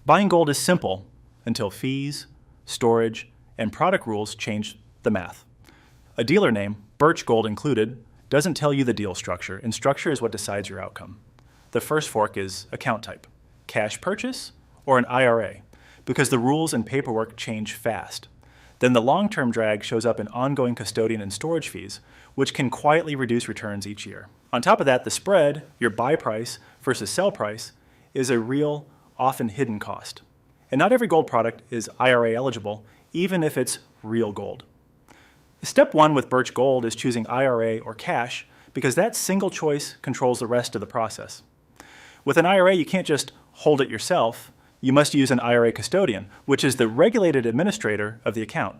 Buying gold is simple until fees, storage, and product rules change the math. A dealer name, Birch Gold included, doesn't tell you the deal structure, and structure is what decides your outcome. The first fork is account type, cash purchase or an IRA, because the rules and paperwork change fast. Then the long-term drag shows up in ongoing custodian and storage fees, which can quietly reduce returns each year. On top of that, the spread, your buy price versus sell price, is a real, often hidden cost. And not every gold product is IRA eligible, even if it's real gold. Step one with Birch Gold is choosing IRA or cash, because that single choice controls the rest of the process. With an IRA, you can't just hold it yourself. You must use an IRA custodian, which is the regulated administrator of the account.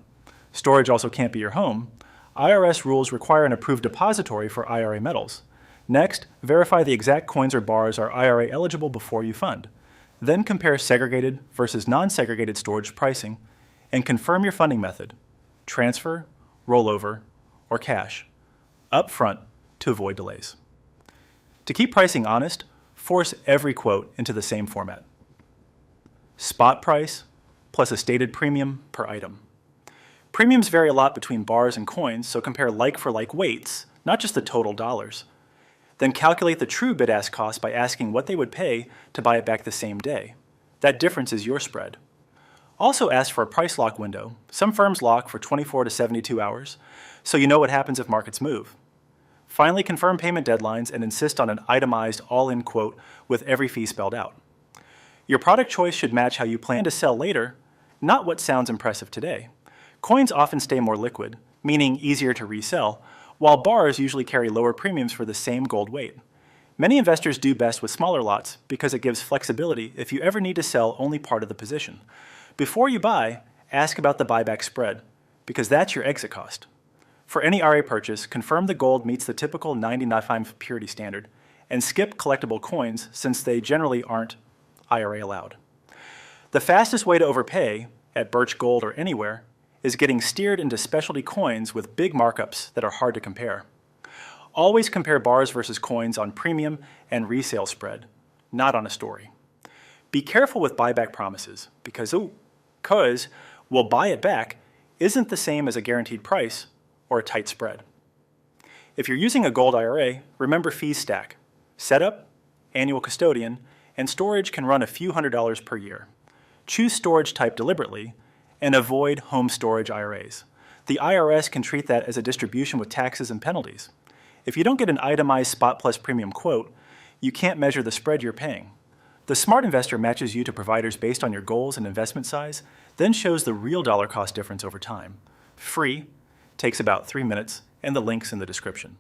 Storage also can't be your home. IRS rules require an approved depository for IRA metals. Next, verify the exact coins or bars are IRA eligible before you fund. Then compare segregated versus non-segregated storage pricing and confirm your funding method, transfer, rollover, or cash, up front to avoid delays. To keep pricing honest, force every quote into the same format. Spot price plus a stated premium per item. Premiums vary a lot between bars and coins, so compare like-for-like weights, not just the total dollars. Then calculate the true bid-ask cost by asking what they would pay to buy it back the same day. That difference is your spread. Also ask for a price lock window. Some firms lock for 24 to 72 hours, so you know what happens if markets move. Finally, confirm payment deadlines and insist on an itemized all-in quote with every fee spelled out. Your product choice should match how you plan to sell later, not what sounds impressive today. Coins often stay more liquid, meaning easier to resell, while bars usually carry lower premiums for the same gold weight. Many investors do best with smaller lots because it gives flexibility if you ever need to sell only part of the position. Before you buy, ask about the buyback spread, because that's your exit cost. For any IRA purchase, confirm the gold meets the typical 99.5 purity standard, and skip collectible coins since they generally aren't IRA allowed. The fastest way to overpay, at Birch Gold or anywhere, is getting steered into specialty coins with big markups that are hard to compare. Always compare bars versus coins on premium and resale spread, not on a story. Be careful with buyback promises, because we'll buy it back isn't the same as a guaranteed price or a tight spread. If you're using a gold IRA, remember fees stack. Setup, annual custodian, and storage can run a few $100s per year. Choose storage type deliberately and avoid home storage IRAs. The IRS can treat that as a distribution with taxes and penalties. If you don't get an itemized spot plus premium quote, you can't measure the spread you're paying. The smart investor matches you to providers based on your goals and investment size, then shows the real dollar cost difference over time. Free, takes about 3 minutes, and the link's in the description.